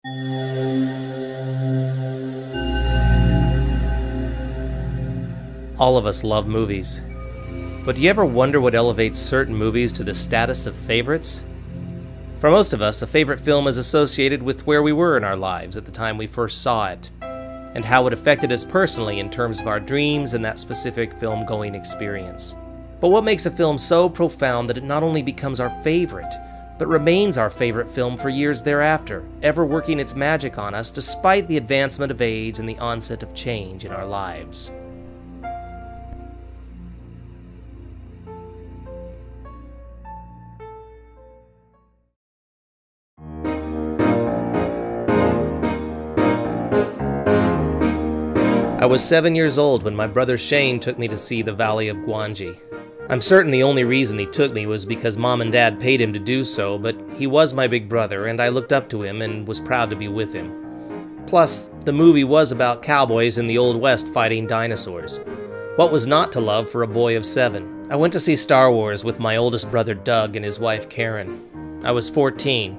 All of us love movies. But do you ever wonder what elevates certain movies to the status of favorites? For most of us, a favorite film is associated with where we were in our lives at the time we first saw it, and how it affected us personally in terms of our dreams and that specific film-going experience. But what makes a film so profound that it not only becomes our favorite, but remains our favorite film for years thereafter, ever working its magic on us despite the advancement of age and the onset of change in our lives? I was 7 years old when my brother Shane took me to see The Valley of Gwangi. I'm certain the only reason he took me was because Mom and Dad paid him to do so, but he was my big brother and I looked up to him and was proud to be with him. Plus, the movie was about cowboys in the Old West fighting dinosaurs. What was not to love for a boy of 7? I went to see Star Wars with my oldest brother Doug and his wife Karen. I was 14,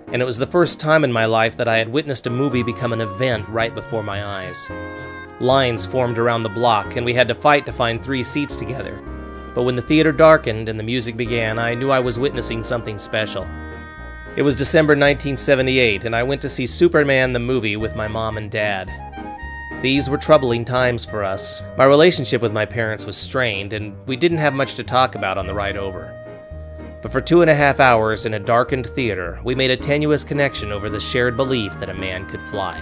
and it was the first time in my life that I had witnessed a movie become an event right before my eyes. Lines formed around the block, and we had to fight to find 3 seats together. But when the theater darkened and the music began, I knew I was witnessing something special. It was December 1978, and I went to see Superman the movie with my mom and dad. These were troubling times for us. My relationship with my parents was strained, and we didn't have much to talk about on the ride over. But for 2.5 hours in a darkened theater, we made a tenuous connection over the shared belief that a man could fly.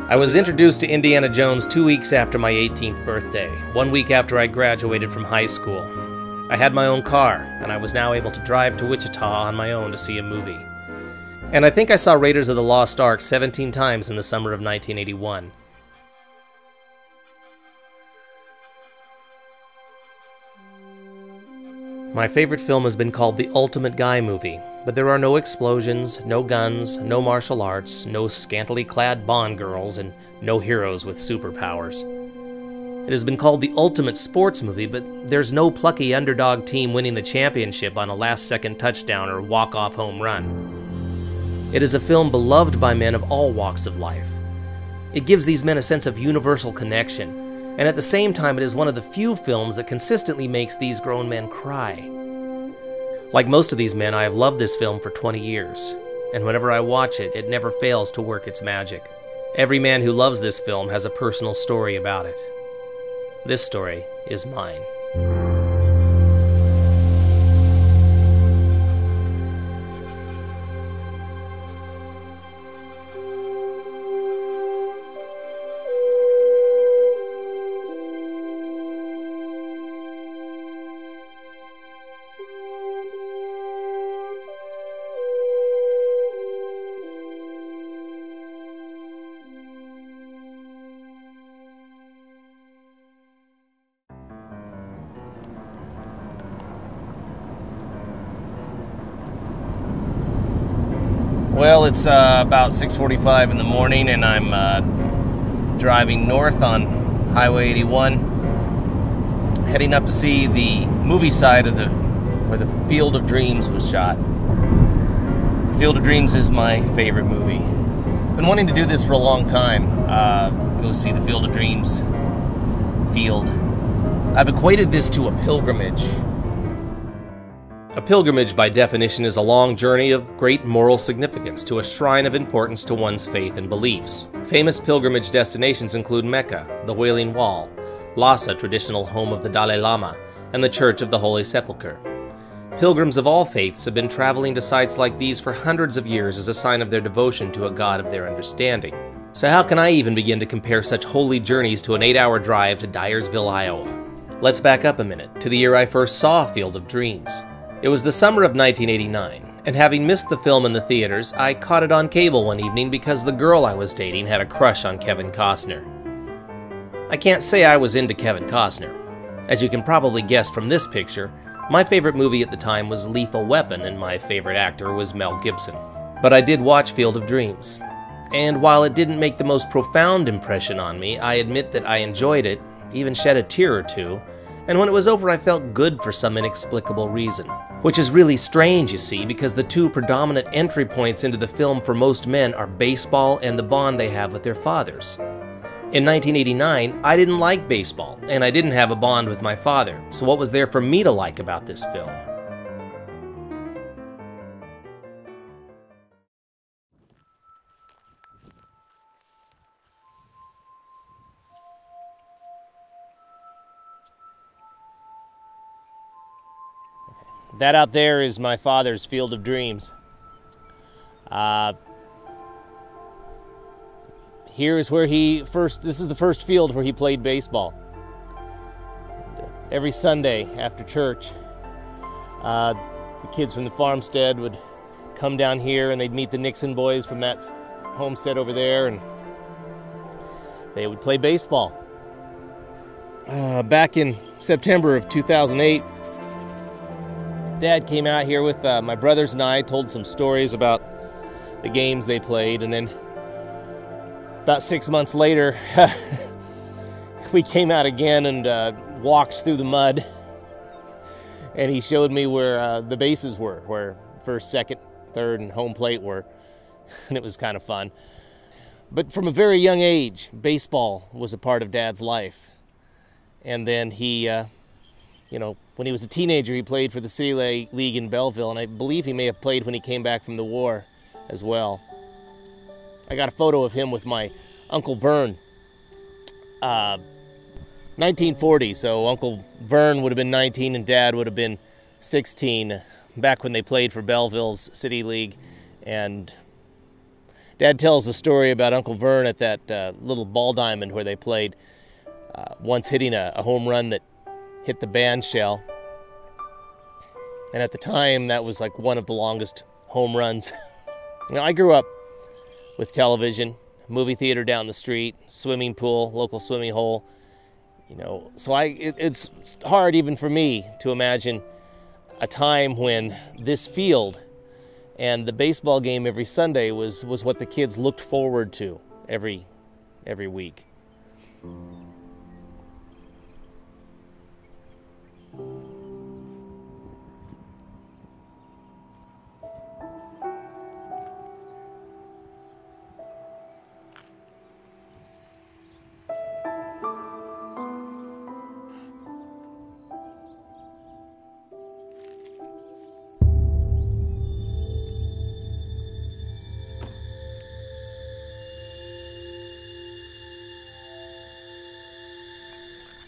I was introduced to Indiana Jones 2 weeks after my 18th birthday, 1 week after I graduated from high school. I had my own car, and I was now able to drive to Wichita on my own to see a movie. And I think I saw Raiders of the Lost Ark 17 times in the summer of 1981. My favorite film has been called The Ultimate Guy Movie, but there are no explosions, no guns, no martial arts, no scantily clad Bond girls, and no heroes with superpowers. It has been called the ultimate sports movie, but there's no plucky underdog team winning the championship on a last-second touchdown or walk-off home run. It is a film beloved by men of all walks of life. It gives these men a sense of universal connection, and at the same time it is one of the few films that consistently makes these grown men cry. Like most of these men, I have loved this film for 20 years, and whenever I watch it, it never fails to work its magic. Every man who loves this film has a personal story about it. This story is mine. Well, it's about 6:45 in the morning, and I'm driving north on Highway 81, heading up to see the movie side of where the Field of Dreams was shot. The Field of Dreams is my favorite movie. Been wanting to do this for a long time. Go see the Field of Dreams field. I've equated this to a pilgrimage. A pilgrimage, by definition, is a long journey of great moral significance to a shrine of importance to one's faith and beliefs. Famous pilgrimage destinations include Mecca, the Wailing Wall, Lhasa, traditional home of the Dalai Lama, and the Church of the Holy Sepulchre. Pilgrims of all faiths have been traveling to sites like these for hundreds of years as a sign of their devotion to a God of their understanding. So how can I even begin to compare such holy journeys to an 8-hour drive to Dyersville, Iowa? Let's back up a minute to the year I first saw Field of Dreams. It was the summer of 1989, and having missed the film in the theaters, I caught it on cable one evening because the girl I was dating had a crush on Kevin Costner. I can't say I was into Kevin Costner. As you can probably guess from this picture, my favorite movie at the time was Lethal Weapon, and my favorite actor was Mel Gibson. But I did watch Field of Dreams, and while it didn't make the most profound impression on me, I admit that I enjoyed it, even shed a tear or two, and when it was over I felt good for some inexplicable reason. Which is really strange, you see, because the two predominant entry points into the film for most men are baseball and the bond they have with their fathers. In 1989, I didn't like baseball, and I didn't have a bond with my father, so what was there for me to like about this film? That out there is my father's field of dreams. Here is where this is the first field where he played baseball. Every Sunday after church, the kids from the farmstead would come down here and they'd meet the Nixon boys from that homestead over there, and they would play baseball. Back in September of 2008, Dad came out here with my brothers and I, told some stories about the games they played, and then about 6 months later, we came out again and walked through the mud, and he showed me where the bases were, where first, second, third, and home plate were, and it was kind of fun. But from a very young age, baseball was a part of Dad's life. And then he, when he was a teenager, he played for the City League in Belleville, and I believe he may have played when he came back from the war as well. I got a photo of him with my Uncle Vern. 1940, so Uncle Vern would have been 19 and Dad would have been 16 back when they played for Belleville's City League. And Dad tells the story about Uncle Vern at that little ball diamond where they played, once hitting a home run that hit the band shell. And at the time, that was like one of the longest home runs. I grew up with television, movie theater down the street, swimming pool, local swimming hole. So it's hard even for me to imagine a time when this field and the baseball game every Sunday was what the kids looked forward to every week.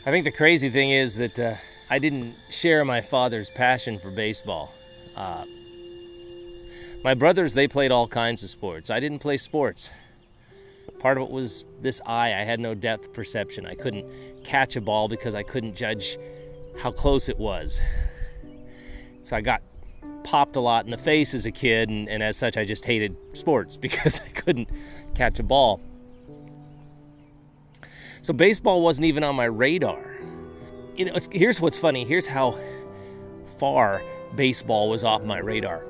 I think the crazy thing is that I didn't share my father's passion for baseball. My brothers, they played all kinds of sports. I didn't play sports. Part of it was this eye. I had no depth perception. I couldn't catch a ball because I couldn't judge how close it was. So I got popped a lot in the face as a kid, and as such I just hated sports because I couldn't catch a ball. So baseball wasn't even on my radar. Here's what's funny. Here's how far baseball was off my radar.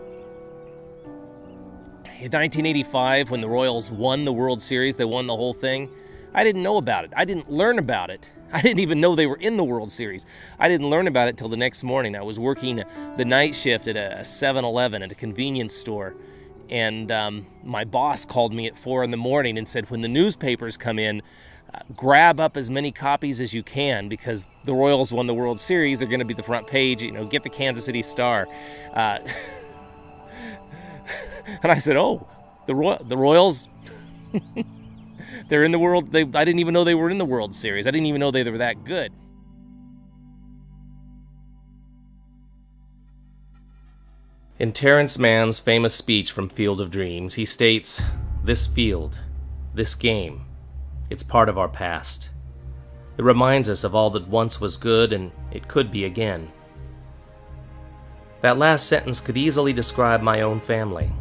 In 1985, when the Royals won the World Series, they won the whole thing, I didn't know about it. I didn't learn about it. I didn't even know they were in the World Series. I didn't learn about it till the next morning. I was working the night shift at a 7-Eleven at a convenience store, and my boss called me at 4 in the morning and said, when the newspapers come in, grab up as many copies as you can because the Royals won the World Series. They're going to be the front page. Get the Kansas City Star. And I said, "Oh, the Royals? They're in the World. I didn't even know they were in the World Series. I didn't even know they were that good." In Terrence Mann's famous speech from Field of Dreams, he states, "This field, this game, it's part of our past. It reminds us of all that once was good and it could be again." That last sentence could easily describe my own family.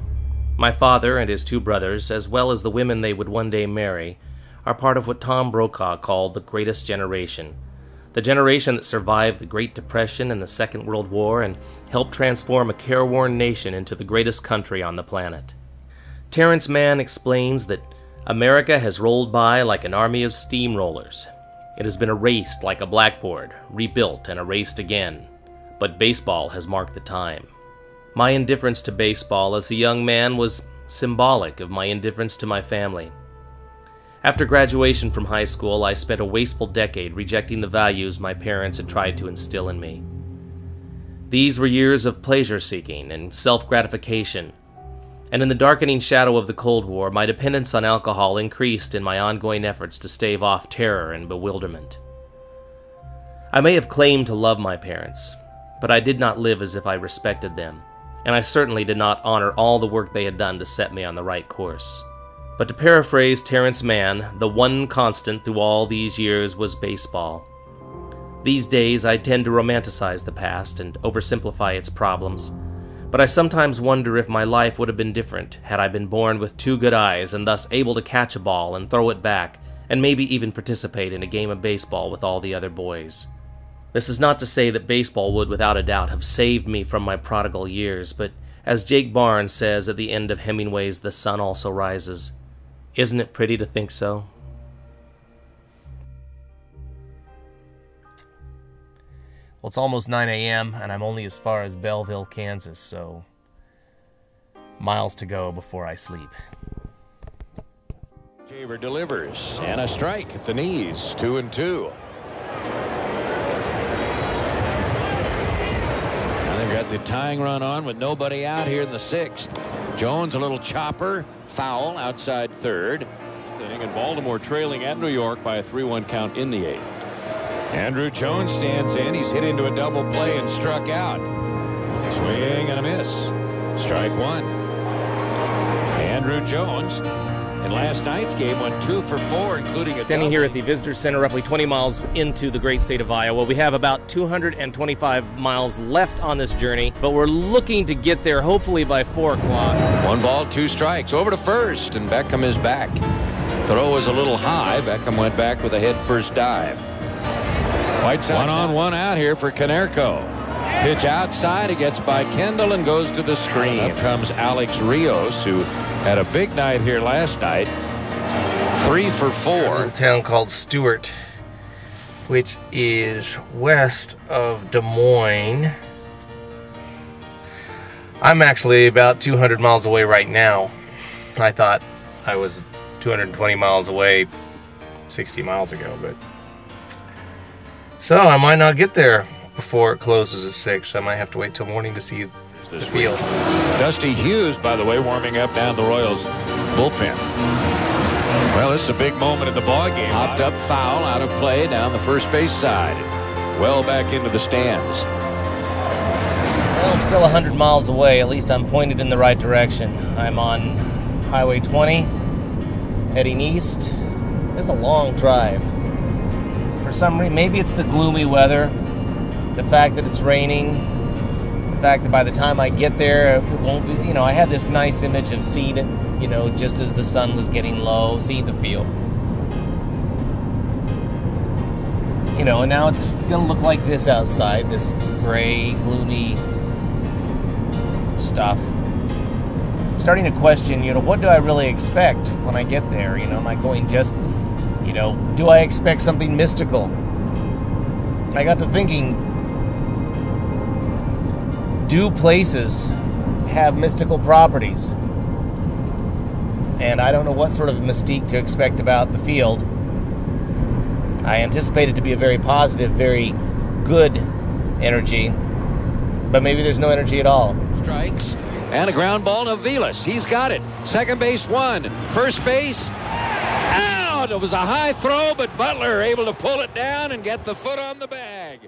My father and his 2 brothers, as well as the women they would one day marry, are part of what Tom Brokaw called the greatest generation. The generation that survived the Great Depression and the Second World War and helped transform a careworn nation into the greatest country on the planet. Terrence Mann explains that America has rolled by like an army of steamrollers. It has been erased like a blackboard, rebuilt and erased again. But baseball has marked the time. My indifference to baseball as a young man was symbolic of my indifference to my family. After graduation from high school, I spent a wasteful decade rejecting the values my parents had tried to instill in me. These were years of pleasure-seeking and self-gratification, and in the darkening shadow of the Cold War, my dependence on alcohol increased in my ongoing efforts to stave off terror and bewilderment. I may have claimed to love my parents, but I did not live as if I respected them, and I certainly did not honor all the work they had done to set me on the right course. But to paraphrase Terrence Mann, the one constant through all these years was baseball. These days, I tend to romanticize the past and oversimplify its problems, but I sometimes wonder if my life would have been different had I been born with two good eyes and thus able to catch a ball and throw it back, and maybe even participate in a game of baseball with all the other boys. This is not to say that baseball would without a doubt have saved me from my prodigal years, but as Jake Barnes says at the end of Hemingway's The Sun Also Rises, isn't it pretty to think so? Well, it's almost 9 a.m. and I'm only as far as Belleville, Kansas, so miles to go before I sleep. Shaver delivers, and a strike at the knees, 2-2. Now they've got the tying run on with nobody out here in the 6th. Jones, a little chopper. Foul outside third. And Baltimore trailing at New York by a 3-1 count in the 8th. Andrew Jones stands in. He's hit into a double play and struck out. Swing and a miss. Strike one. Andrew Jones in last night's game went 2 for 4, including a standing here at the Visitor Center, roughly 20 miles into the great state of Iowa. We have about 225 miles left on this journey, but we're looking to get there hopefully by 4 o'clock. 1 ball, 2 strikes. Over to first, and Beckham is back. Throw was a little high. Beckham went back with a head-first dive. White Sox 1-on-1 out here for Konerko. Pitch outside. It gets by Kendall and goes to the screen. Up comes Alex Rios, who had a big night here last night. 3 for 4. A town called Stewart, which is west of Des Moines. I'm actually about 200 miles away right now. I thought I was 220 miles away 60 miles ago, but so I might not get there before it closes at 6. I might have to wait till morning to see the field. Dusty Hughes, by the way, warming up down the Royals bullpen. Well, this is a big moment in the ball game. Hopped up foul, out of play down the first base side. Well back into the stands. Well, I'm still 100 miles away. At least I'm pointed in the right direction. I'm on Highway 20, heading east. It's a long drive. For some reason, maybe it's the gloomy weather, the fact that it's raining, the fact that by the time I get there, it won't be, I had this nice image of seeing it, just as the sun was getting low, seeing the field. And now it's going to look like this outside, this gray, gloomy stuff. I'm starting to question, what do I really expect when I get there? Am I going just, do I expect something mystical? I got to thinking, do places have mystical properties? And I don't know what sort of mystique to expect about the field. I anticipate it to be a very positive, very good energy, but maybe there's no energy at all. Strikes and a ground ball to Vilas. He's got it. Second base one. First base out. It was a high throw, but Butler able to pull it down and get the foot on the bag.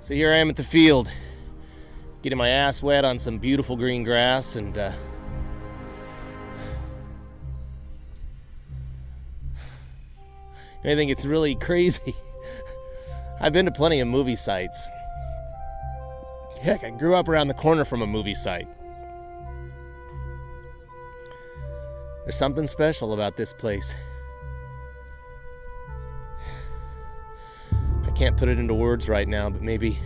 So here I am at the field, getting my ass wet on some beautiful green grass, and I think it's really crazy. I've been to plenty of movie sites. Heck, I grew up around the corner from a movie site. There's something special about this place. I can't put it into words right now, but maybe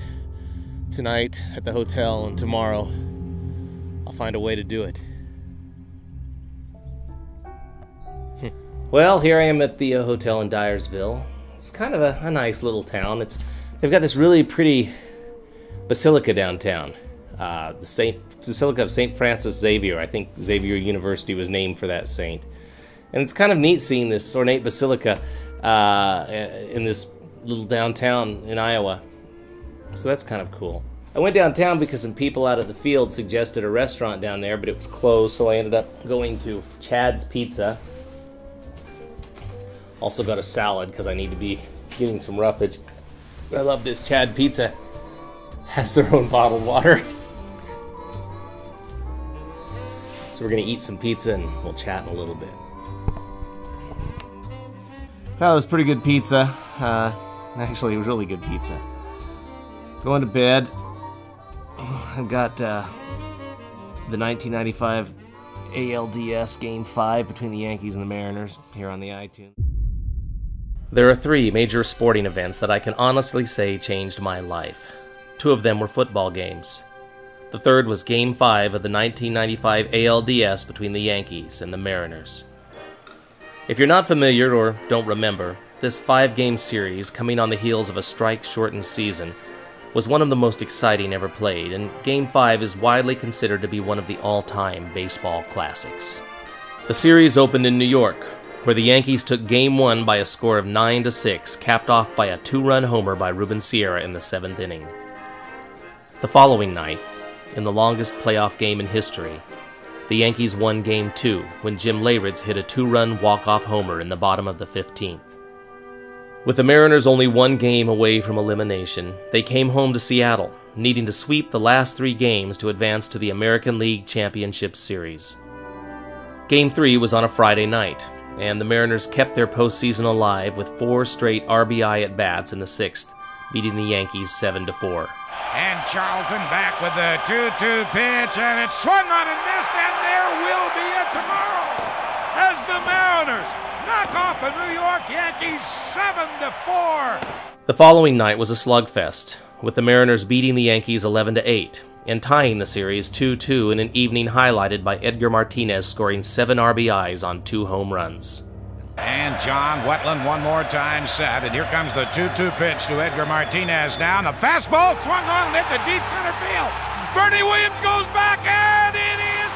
tonight at the hotel and tomorrow I'll find a way to do it. Well, here I am at the hotel in Dyersville. It's kind of a nice little town. They've got this really pretty basilica downtown. The Basilica of St. Francis Xavier. I think Xavier University was named for that saint. And it's kind of neat seeing this ornate basilica in this little downtown in Iowa. So that's kind of cool. I went downtown because some people out at the field suggested a restaurant down there, but it was closed, so I ended up going to Chad's Pizza. Also got a salad because I need to be getting some roughage. I love this. Chad Pizza has their own bottled water. So we're gonna eat some pizza and we'll chat in a little bit. Well, it was pretty good pizza. Actually, it was really good pizza. Going to bed. I've got the 1995 ALDS Game 5 between the Yankees and the Mariners here on the iTunes. There are 3 major sporting events that I can honestly say changed my life. 2 of them were football games. The third was Game 5 of the 1995 ALDS between the Yankees and the Mariners. If you're not familiar or don't remember, this 5-game series, coming on the heels of a strike-shortened season, was one of the most exciting ever played, and Game 5 is widely considered to be one of the all-time baseball classics. The series opened in New York, where the Yankees took Game 1 by a score of 9-6, capped off by a 2-run homer by Ruben Sierra in the 7th inning. The following night, in the longest playoff game in history, the Yankees won Game 2 when Jim Leyritz hit a 2-run walk-off homer in the bottom of the 15th. With the Mariners only 1 game away from elimination, they came home to Seattle, needing to sweep the last 3 games to advance to the American League Championship Series. Game 3 was on a Friday night, and the Mariners kept their postseason alive with 4 straight RBI at-bats in the 6th, beating the Yankees 7-4. And Charlton back with the 2-2 pitch, and it's swung on and missed, and there will be a tomorrow as the Mariners knock off the New York Yankees 7-4. The following night was a slugfest, with the Mariners beating the Yankees 11-8 and tying the series 2-2 in an evening highlighted by Edgar Martinez scoring 7 RBIs on 2 home runs. And John Wetland one more time set, and here comes the 2-2 pitch to Edgar Martinez now, and the fastball swung on and hit the deep center field. Bernie Williams goes back, and it is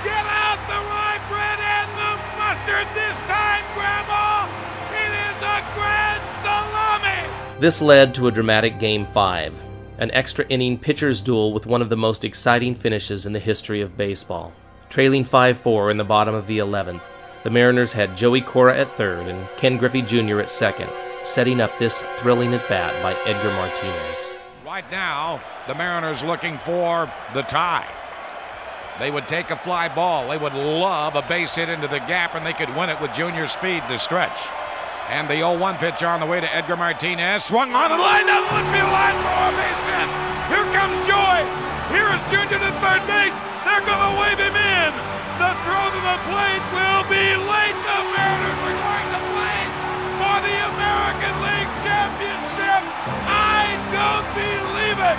get out the rye bread and the mustard this time, Grandma. It is a grand salami. This led to a dramatic Game 5, an extra-inning pitcher's duel with one of the most exciting finishes in the history of baseball. Trailing 5-4 in the bottom of the 11th, the Mariners had Joey Cora at third and Ken Griffey Jr. at second, setting up this thrilling at-bat by Edgar Martinez. Right now, the Mariners looking for the tie. They would take a fly ball. They would love a base hit into the gap, and they could win it with Junior's speed this stretch. And the 0-1 pitch on the way to Edgar Martinez. Swung on and lined down the left field line for a base hit. Here comes Joy. Here is Junior to third base. They're going to wave him in. The throw to the plate will be late. The Mariners are going to play for the American League Championship. I don't believe it.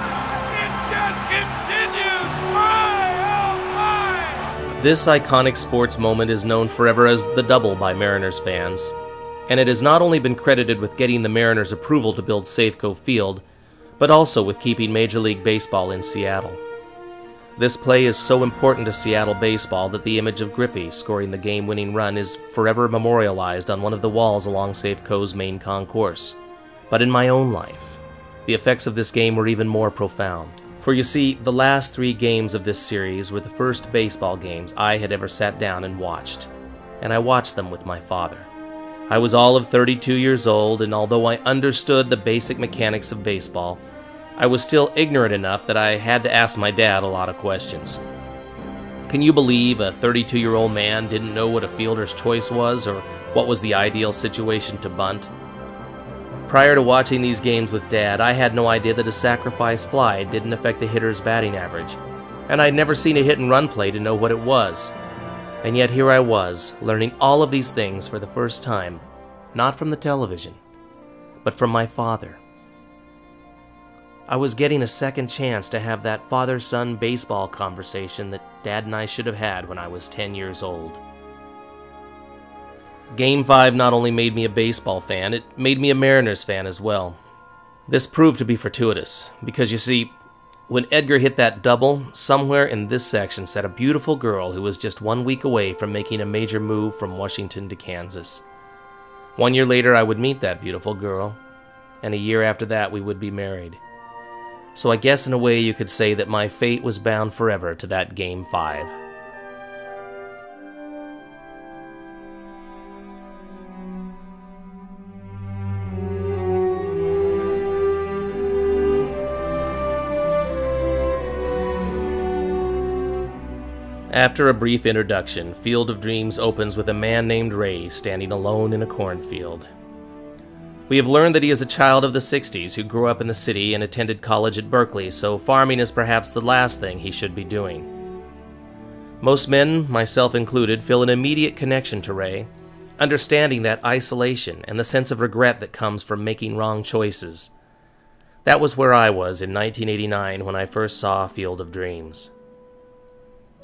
It just continues. My, oh my. This iconic sports moment is known forever as the double by Mariners fans, and it has not only been credited with getting the Mariners' approval to build Safeco Field, but also with keeping Major League Baseball in Seattle. This play is so important to Seattle baseball that the image of Griffey scoring the game-winning run is forever memorialized on one of the walls along Safeco's main concourse. But in my own life, the effects of this game were even more profound. For you see, the last 3 games of this series were the first baseball games I had ever sat down and watched, and I watched them with my father. I was all of 32 years old, and although I understood the basic mechanics of baseball, I was still ignorant enough that I had to ask my dad a lot of questions. Can you believe a 32-year-old man didn't know what a fielder's choice was or what was the ideal situation to bunt? Prior to watching these games with Dad, I had no idea that a sacrifice fly didn't affect a hitter's batting average, and I'd never seen a hit-and-run play to know what it was. And yet here I was, learning all of these things for the first time, not from the television, but from my father. I was getting a second chance to have that father-son baseball conversation that Dad and I should have had when I was 10 years old. Game 5 not only made me a baseball fan, it made me a Mariners fan as well. This proved to be fortuitous, because you see, when Edgar hit that double, somewhere in this section sat a beautiful girl who was just 1 week away from making a major move from Washington to Kansas. 1 year later, I would meet that beautiful girl, and a year after that, we would be married. So I guess in a way you could say that my fate was bound forever to that Game 5. After a brief introduction, Field of Dreams opens with a man named Ray standing alone in a cornfield. We have learned that he is a child of the 60s who grew up in the city and attended college at Berkeley, so farming is perhaps the last thing he should be doing. Most men, myself included, feel an immediate connection to Ray, understanding that isolation and the sense of regret that comes from making wrong choices. That was where I was in 1989 when I first saw Field of Dreams.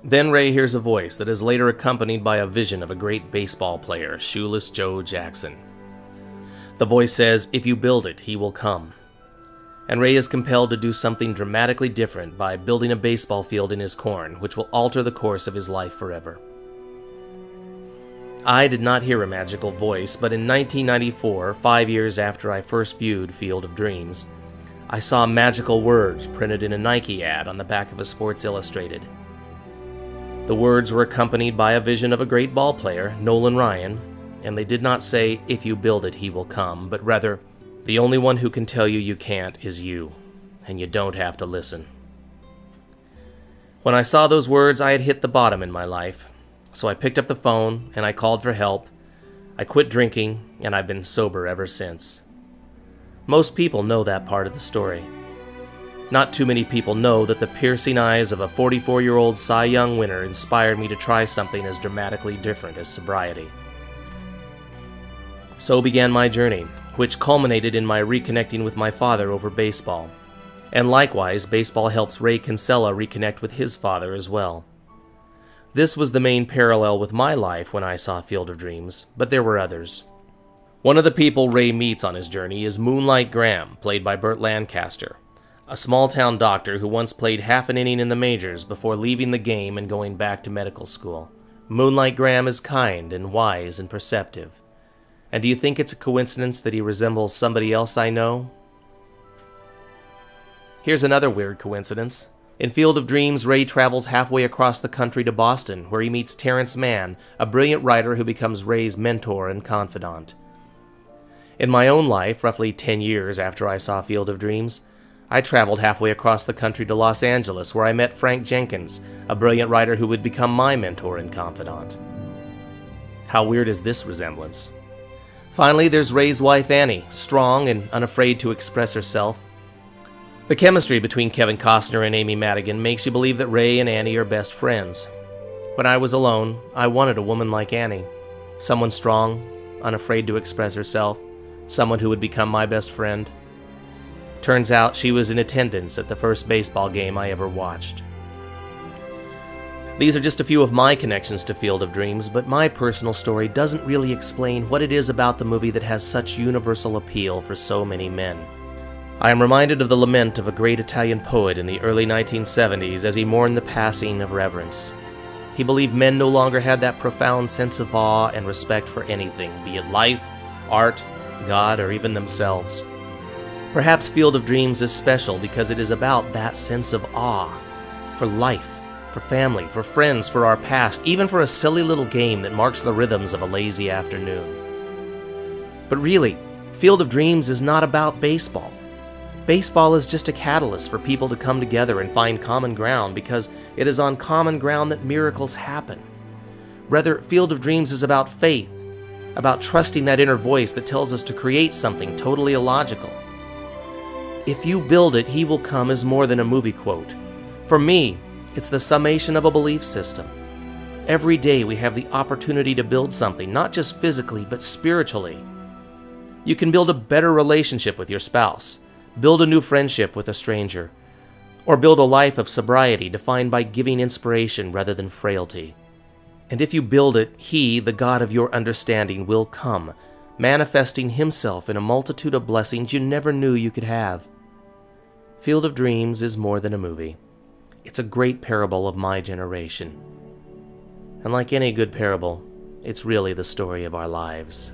Then Ray hears a voice that is later accompanied by a vision of a great baseball player, Shoeless Joe Jackson. The voice says, "If you build it, he will come." And Ray is compelled to do something dramatically different by building a baseball field in his corn, which will alter the course of his life forever. I did not hear a magical voice, but in 1994, 5 years after I first viewed Field of Dreams, I saw magical words printed in a Nike ad on the back of a Sports Illustrated. The words were accompanied by a vision of a great ball player, Nolan Ryan, and they did not say, "If you build it, he will come," but rather, "The only one who can tell you you can't is you, and you don't have to listen." When I saw those words, I had hit the bottom in my life, so I picked up the phone and I called for help. I quit drinking, and I've been sober ever since. Most people know that part of the story. Not too many people know that the piercing eyes of a 44-year-old Cy Young winner inspired me to try something as dramatically different as sobriety. So began my journey, which culminated in my reconnecting with my father over baseball. And likewise, baseball helps Ray Kinsella reconnect with his father as well. This was the main parallel with my life when I saw Field of Dreams, but there were others. One of the people Ray meets on his journey is Moonlight Graham, played by Burt Lancaster, a small-town doctor who once played half an inning in the majors before leaving the game and going back to medical school. Moonlight Graham is kind and wise and perceptive. And do you think it's a coincidence that he resembles somebody else I know? Here's another weird coincidence. In Field of Dreams, Ray travels halfway across the country to Boston, where he meets Terrence Mann, a brilliant writer who becomes Ray's mentor and confidant. In my own life, roughly 10 years after I saw Field of Dreams, I traveled halfway across the country to Los Angeles, where I met Frank Jenkins, a brilliant writer who would become my mentor and confidant. How weird is this resemblance? Finally, there's Ray's wife Annie, strong and unafraid to express herself. The chemistry between Kevin Costner and Amy Madigan makes you believe that Ray and Annie are best friends. When I was alone, I wanted a woman like Annie. Someone strong, unafraid to express herself, someone who would become my best friend. Turns out she was in attendance at the first baseball game I ever watched. These are just a few of my connections to Field of Dreams, but my personal story doesn't really explain what it is about the movie that has such universal appeal for so many men. I am reminded of the lament of a great Italian poet in the early 1970s as he mourned the passing of reverence. He believed men no longer had that profound sense of awe and respect for anything, be it life, art, God, or even themselves. Perhaps Field of Dreams is special because it is about that sense of awe for life, for family, for friends, for our past, even for a silly little game that marks the rhythms of a lazy afternoon. But really, Field of Dreams is not about baseball. Baseball is just a catalyst for people to come together and find common ground, because it is on common ground that miracles happen. Rather, Field of Dreams is about faith, about trusting that inner voice that tells us to create something totally illogical. If you build it, he will come is more than a movie quote. For me, it's the summation of a belief system. Every day we have the opportunity to build something, not just physically, but spiritually. You can build a better relationship with your spouse, build a new friendship with a stranger, or build a life of sobriety defined by giving inspiration rather than frailty. And if you build it, he, the God of your understanding, will come, manifesting himself in a multitude of blessings you never knew you could have. Field of Dreams is more than a movie. It's a great parable of my generation. And like any good parable, it's really the story of our lives.